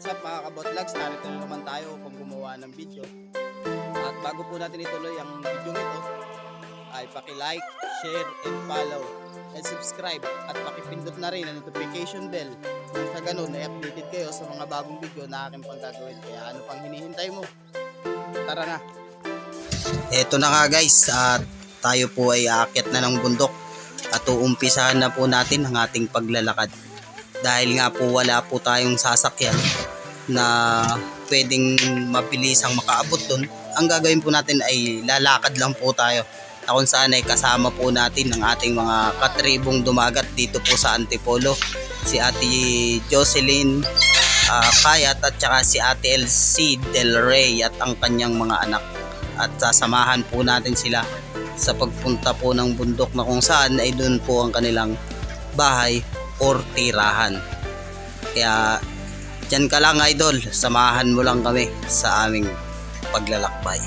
What's up mga kabotlags, narito na naman tayo upang gumawa ng video. At bago po natin ituloy ang video ito, ay paki-like, share, and follow, and subscribe, at pakipindot na rin ang notification bell. Sa ganun ay updated kayo sa mga bagong video na aking panggagawin. Kaya ano pang hinihintay mo? Tara na! Eto na nga guys, at tayo po ay aakyat na ng bundok at uumpisahan na po natin ang ating paglalakad. Dahil nga po wala po tayong sasakyan na pwedeng mabilisang makaabot dun, ang gagawin po natin ay lalakad lang po tayo, na kung saan ay kasama po natin ang ating mga katribong dumagat dito po sa Antipolo, si Ate Jocelyn Kayat at saka si Ate Elsie Del Rey at ang kanyang mga anak. At sasamahan po natin sila sa pagpunta po ng bundok na kung saan ay doon po ang kanilang bahay or tirahan. Kaya dyan ka lang idol, samahan mo lang kami sa aming paglalakbay.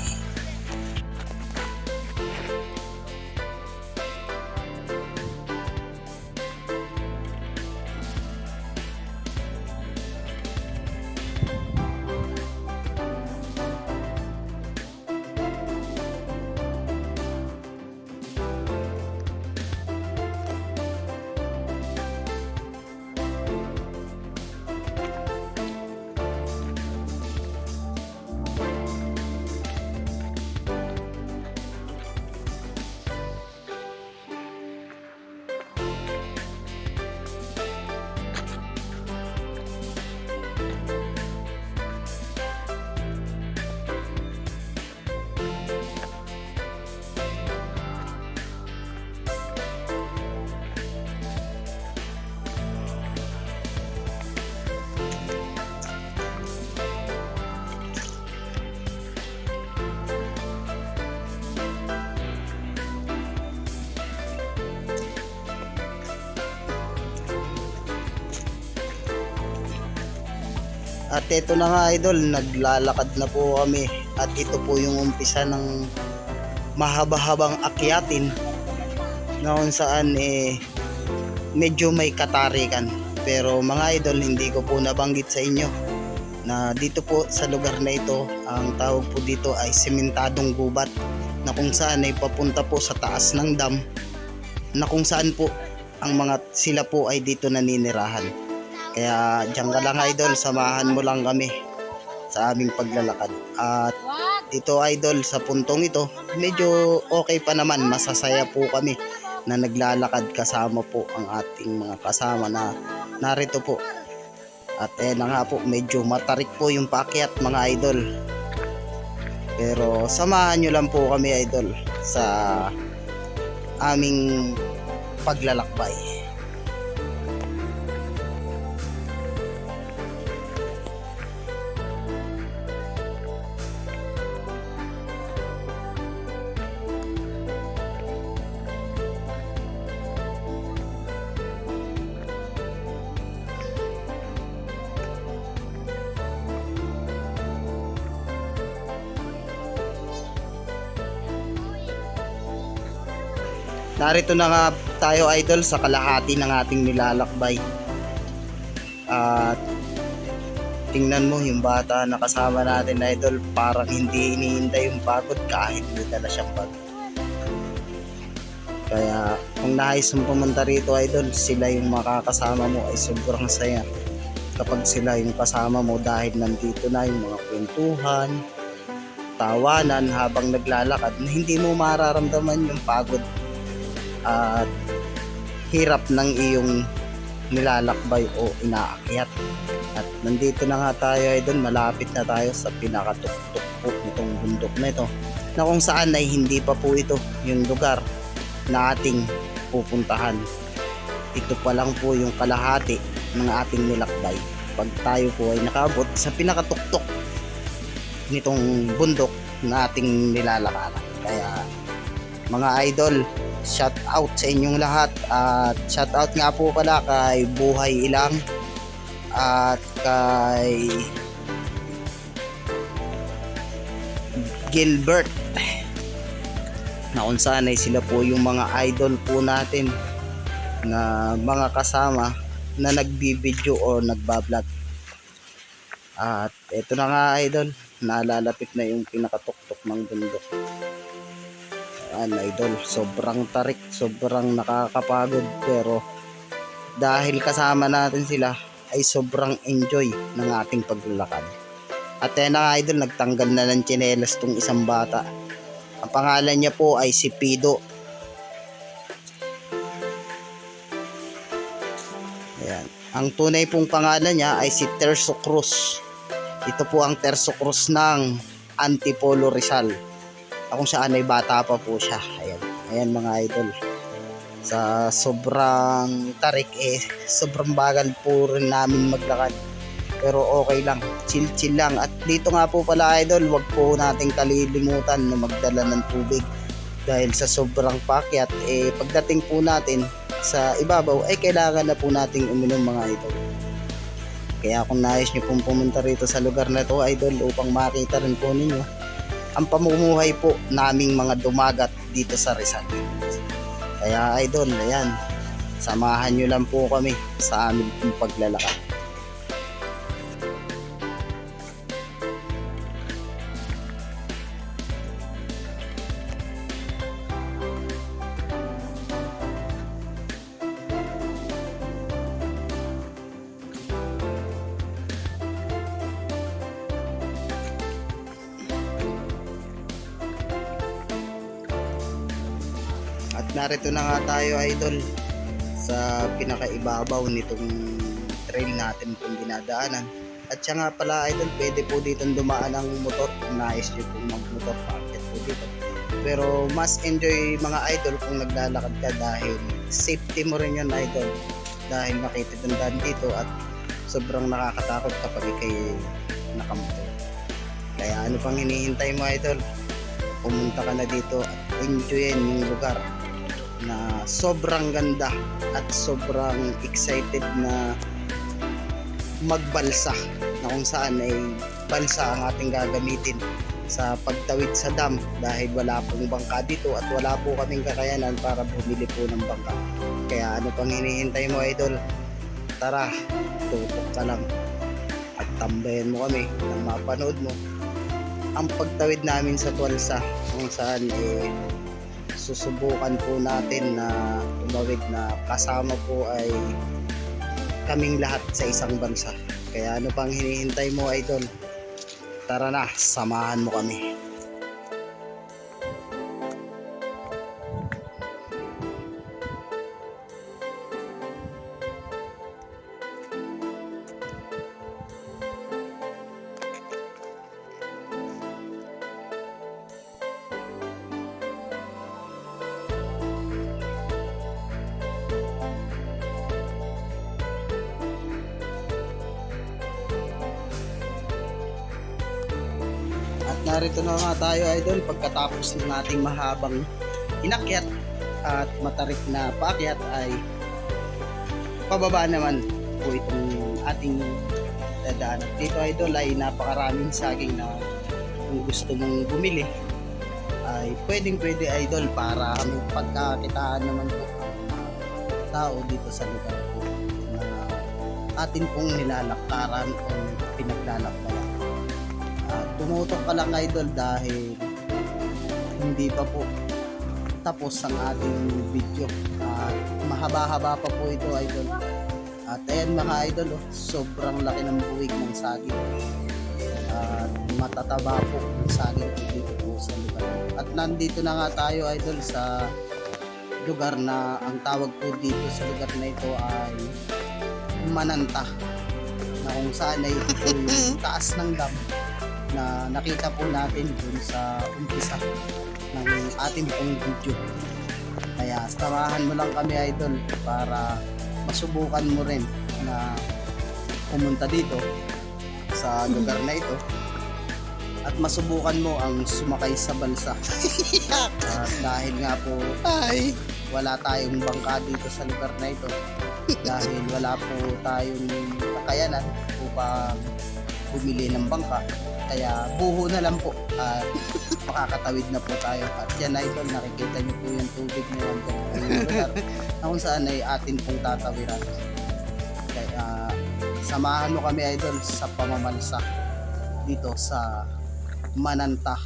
At ito na nga idol, naglalakad na po kami at ito po yung umpisa ng mahaba-habang akyatin na kung saan medyo may katarikan. Pero mga idol, hindi ko po nabanggit sa inyo na dito po sa lugar na ito, ang tawag po dito ay sementadong gubat, na kung saan ay papunta po sa taas ng dam, na kung saan po ang mga sila po ay dito naninirahan. Kaya diyan ka lang idol, samahan mo lang kami sa aming paglalakad. At dito idol, sa puntong ito, medyo okay pa naman, masasaya po kami na naglalakad kasama po ang ating mga kasama na narito po. At na nga po, medyo matarik po yung paakyat mga idol. Pero samahan nyo lang po kami idol sa aming paglalakbay. Narito na nga tayo idol sa kalahati ng ating nilalakbay. At tingnan mo yung bata na kasama natin idol, parang hindi iniinda yung pagod kahit may dala siyang bag. Kaya kung nais mong pumunta rito idol, sila yung makakasama mo ay sobrang saya kapag sila yung kasama mo, dahil nandito na yung mga kwentuhan, tawanan habang naglalakad na hindi mo mararamdaman yung pagod at hirap ng iyong nilalakbay o inaakyat. At nandito na nga tayo idol, malapit na tayo sa pinakatuktok po nitong bundok na ito, na kung saan ay hindi pa po ito yung lugar na ating pupuntahan. Ito pa lang po yung kalahati ng ating nilakbay pag tayo po ay nakaabot sa pinakatuktok nitong bundok na ating nilalakaran. Kaya mga idol, shout out sa inyong lahat, at shout out nga po pala kay Buhay Ilang at kay Gilbert, na kung saan ay sila po yung mga idol po natin na mga kasama na nagbibideo o nagbablog. At eto na nga idol, nalalapit na yung pinakatuktok ng bundok. Ayan idol, sobrang tarik, sobrang nakakapagod, pero dahil kasama natin sila ay sobrang enjoy ng ating paglalakad. At ayan na nga idol, nagtanggal na ng tsinelas tong isang bata. Ang pangalan niya po ay si Pido. Ayan. Ang tunay pong pangalan niya ay si Terso Cruz. Ito po ang Terso Cruz ng Antipolo Rizal. Kung saan ay bata pa po siya. Ayan, ayan mga idol. Sa sobrang tarik sobrang bagal po rin namin maglakad. Pero okay lang, chill lang. At dito nga po pala idol, wag po nating kalilimutan na magdala ng tubig. Dahil sa sobrang pakyat, pagdating po natin sa ibabaw ay kailangan na po nating uminom mga idol. Kaya kung nais nyo pong pumunta rito sa lugar na to idol, upang makita rin po ninyo ang pamumuhay po naming mga dumagat dito sa Rizal. Kaya idol, ayan, samahan nyo lang po kami sa aming paglalakad. At narito na nga tayo idol sa pinakaibabaw nitong trail natin kung dinadaanan. At siya nga pala idol, pwede po dito dumaan ng motor kung nais nyo pong mag-motor packet po dito. Pero mas enjoy mga idol kung naglalakad ka dahil safety mo rin yun idol. Dahil makititandaan dito at sobrang nakakatakot kapag ikay nakamotor. Kaya ano pang hinihintay mo idol? Pumunta ka na dito at enjoyin yung lugar na sobrang ganda at sobrang excited na magbalsa, na kung saan ay balsa ang ating gagamitin sa pagtawid sa dam dahil wala pong bangka dito at wala po kaming kakayanan para bumili po ng bangka. Kaya ano pang hinihintay mo idol? Tara, tutok ka lang at tambayan mo kami nang mapanood mo ang pagtawid namin sa Tualsa, kung saan susubukan po natin na tumawid na kasama po ay kaming lahat sa isang bansa. Kaya ano pang hinihintay mo idol? Tara na, samahan mo kami. Narito na nga tayo idol pagkatapos ng ating mahabang inakyat at matarik na paakyat ay pababa naman po itong ating dadaan. Dito idol ay napakaraming saging na kung gusto mong bumili ay pwede idol para may pagkakitaan naman po tao dito sa lugar po na atin pong nilalakaran o pinaglalakbayan. Tumutok ka lang idol dahil hindi pa po tapos ang ating video at mahaba-haba pa po ito idol. At ayan mga idol, sobrang laki ng buwig ng saging at matataba po ng saging dito po sa lugar. At nandito na nga tayo idol sa lugar na ang tawag po dito sa lugar na ito ay Mananta, na kung saan ay ito yung taas ng dam na nakita po natin dun sa umpisa ng ating pong video. Kaya samahan mo lang kami idol para masubukan mo rin na pumunta dito sa lugar na ito at masubukan mo ang sumakay sa balsa. At dahil nga po wala tayong bangka dito sa lugar na ito dahil wala po tayong kakayanan upang bumili ng bangka, kaya buho na lang po at makakatawid na po tayo. At yan idol, nakikita nyo po yung tubig na yung lugar na kung saan ay atin pong tatawiran. Kaya Samahan mo kami idol sa pamamalsa dito sa Mananta.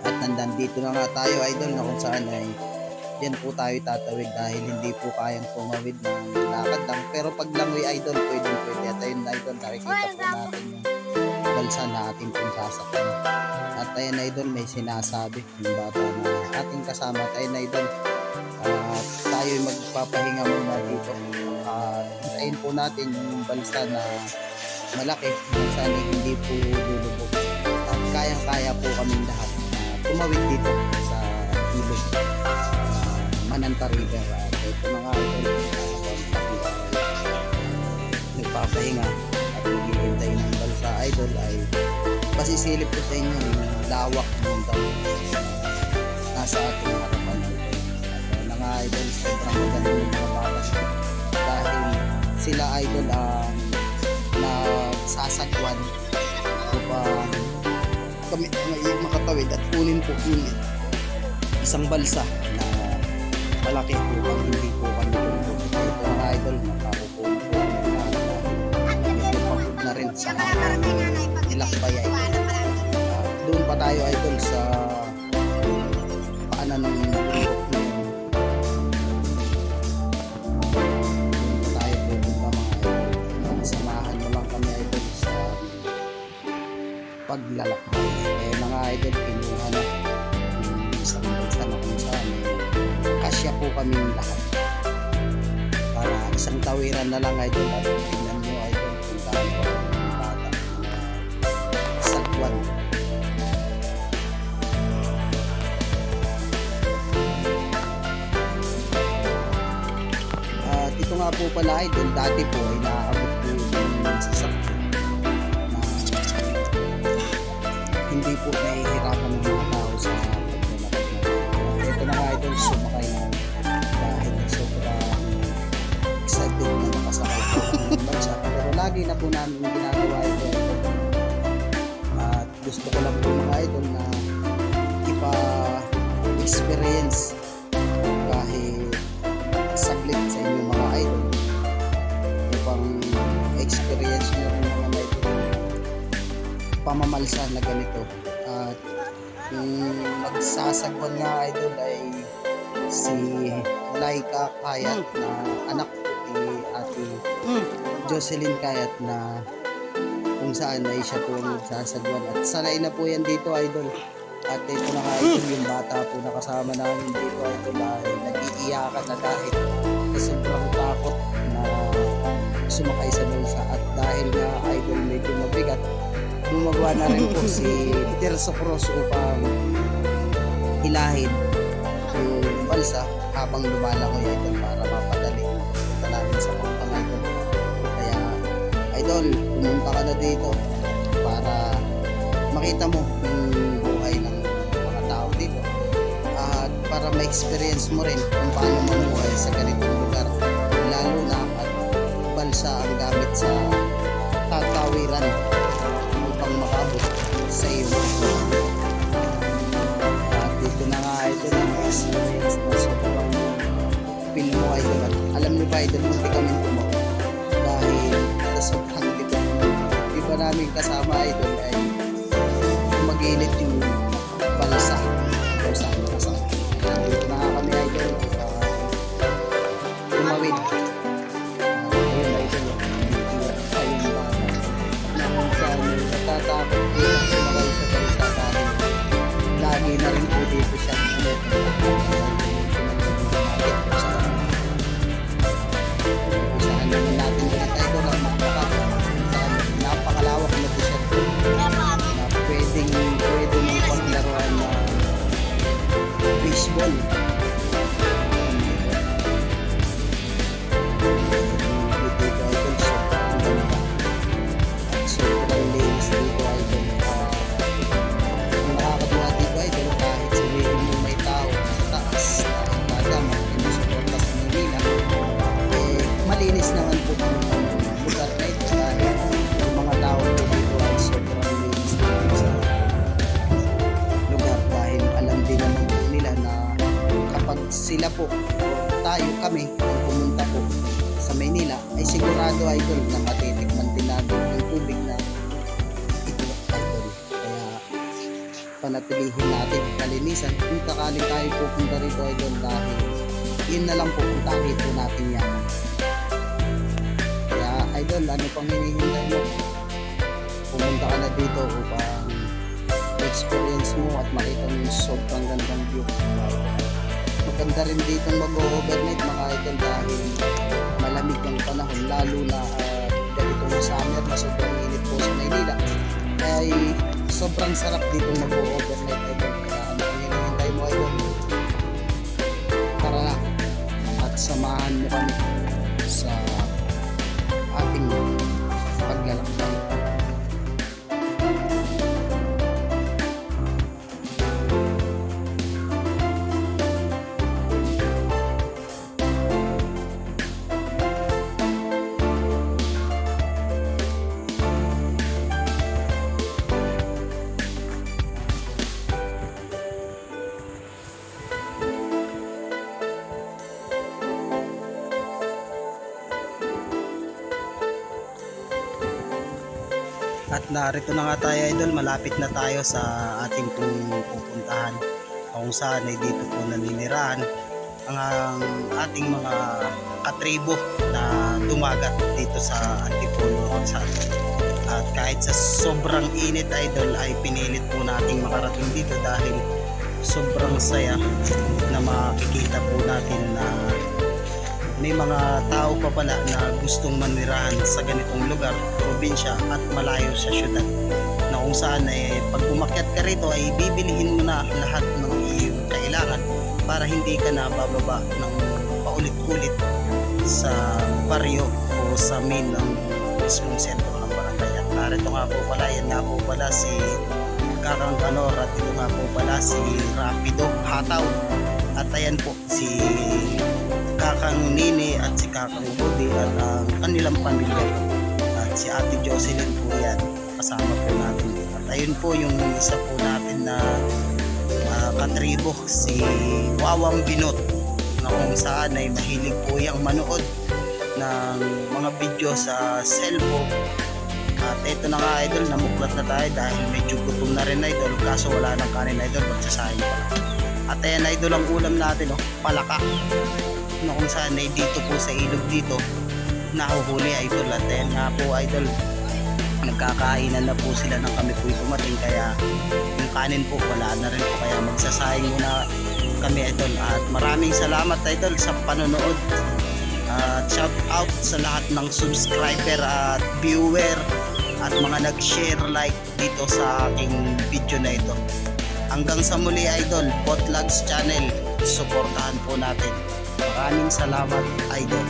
At nandito na nga tayo idol na kung saan ay diyan po tayo tatawid dahil hindi po kayang tumawid ng lakad lang. Pero pag langoy idol, pwede. At ayun idol, nakikita po natin yung balsa na ating pong sasakyan. At ayun idol, may sinasabi yung bata na ating kasama. At ayun idol, tayo magpapahinga muna dito. Ayun po natin yung balsa na malaki, kung saan hindi po lulubog. At kayang-kaya po kaming lahat tumawid dito sa ilog Mananta River. At ito na nga idol, nagpapahinga at naghihintay ng balsa idol ay pasisilip ko sa inyo yung lawak ng damo nasa ating harapan idol. At na nga idol, sobrang maganda yung mga bata dahil sila idol ang nagsasagwan upang kami makatawid at kunin po yung isang balsa na malaki upang hindi po kami tulog. Ito mga idol, makakukuha po medyo pagod na rin sa nilakbay idol. Doon pa tayo idol sa paanan ng bundok na yun. Doon pa tayo pupunta mga idol. Samahan mo lang kami idol sa paglalakbay. Mga idol, kinuha na yung isang balsa na kung saan kasya po kami lahat para isang tawiran na lang idol. At tingnan nyo idol kung gaano pa yung bata sagwan. At ito nga po pala idol, dati po ay naaabot po yung sasakyan hindi po nahihirapan ng mga tao sa paglalakad. Ito na nga idol, sumakay na dahil sobrang excited na nakasakay po ng balsa. Pero lagi na po namin ginagawa ito. At gusto ko lang po mga idol na ipa-experience kahit saglit sa inyo mga idol upang experience nyo rin mga idol pamamalsa na ganito. At yung magsasagwan nga idol ay si Laika Kayat na anak ni Ate Jocelyn Kayat na kung saan ay siya po magsasagwan. At sanay na po yan dito idol. At ito na nga idol, yung bata po na kasama namin dito idol dahil nag-iiyakan na dahil sobrang takot na sumakay sa balsa. At dahil nga idol medyo mabigat, gumagawa na rin po si Tirso Cruz upang hilahin yung balsa habang lumalangoy idol para mapadali punta namin sa pampang idol. Kaya idol, pumunta ka na dito para makita mo yung buhay ng mga tao dito at para ma-experience mo rin kung paano mamuhay sa ganitong lugar, lalo na at balsa ang gamit sa tatawiran upang makabot sa iyo. At dito na nga idol ang experience na sobrang feel mo idol. At alam niyo ba idol, munti kami tumawag dahil sa sobrang libang iba namin kasama idol ay mag-init yung balsa o saan na saan. Dito na nga kami idol tumawid. Ayun idol, ayun ba saan natatakot din ang sumakay sa balsa dahil lagi na rin po dito siya usahan naman natin ulit idol ang napakalawak na po siya na pwedeng paglaruan na sila po tayo kami kung pumunta po sa Maynila ay sigurado idol na matitikman din natin yung tubig na ito idol. Kaya panatilihin natin kalinisan kung sakaling tayo pupunta rito idol, dahil yun na lang po kung takit po natin yan. Kaya idol, ano pang hinihintay mo? Pumunta ka na dito upang experience mo at makita mo yung sobrang gandang view. Maganda rin dito mag-overnight mga idol dahil malamig ang panahon, lalo na ganitong summer na sobrang init po sa Maynila. Kaya ay sobrang sarap dito mag-overnight idol. Kaya ano ang hinihintay mo idol? Tara na at samahan mo kami sa ating paglalakbay. At narito na nga tayo idol, malapit na tayo sa ating pupuntahan kung saan ay dito po naninirahan ang ating mga katribo na dumagat dito sa Antipolo. At kahit sa sobrang init idol ay pinilit po nating makarating dito dahil sobrang saya na makikita po natin na may mga tao pa pala na gustong manirahan sa ganitong lugar, probinsya at malayo sa syudad, na kung saan pag umakyat ka rito ay bibilihin mo na lahat ng iyong kailangan para hindi ka na bababa ng paulit-ulit sa baryo o sa main ng mismong sentro ng barangay. At narito nga po pala, yan nga po pala si Kakang Kanor at ito nga po pala si Rapido Hataw. At ayan po si Kakang Nini at si Kakang Rudy at ang kanilang pamilya at si Ate Jocelyn po yan kasama po natin. At ayun po yung isa po natin na katribo, si Wawang Binot, na kung saan ay mahilig po yung manood ng mga video sa cellphone. At ito na nga idol, namuklat na tayo dahil medyo gutom na rin idol, kaso wala nang kanin idol, magsasayang pa. At ayan idol, ang ulam natin palaka, na kung saan ay dito po sa ilog dito nahuhuli idol. At ayan nga po idol, nagkakainan na po sila ng kami po dumating, kaya yung kanin po wala na rin po, kaya magsasayang muna kami idol. At maraming salamat idol sa panonood at shout out sa lahat ng subscriber at viewer at mga nag-share, like dito sa aking video na ito. Hanggang sa muli idol, Potlucks Channel, suportahan po natin. Maraming salamat idol.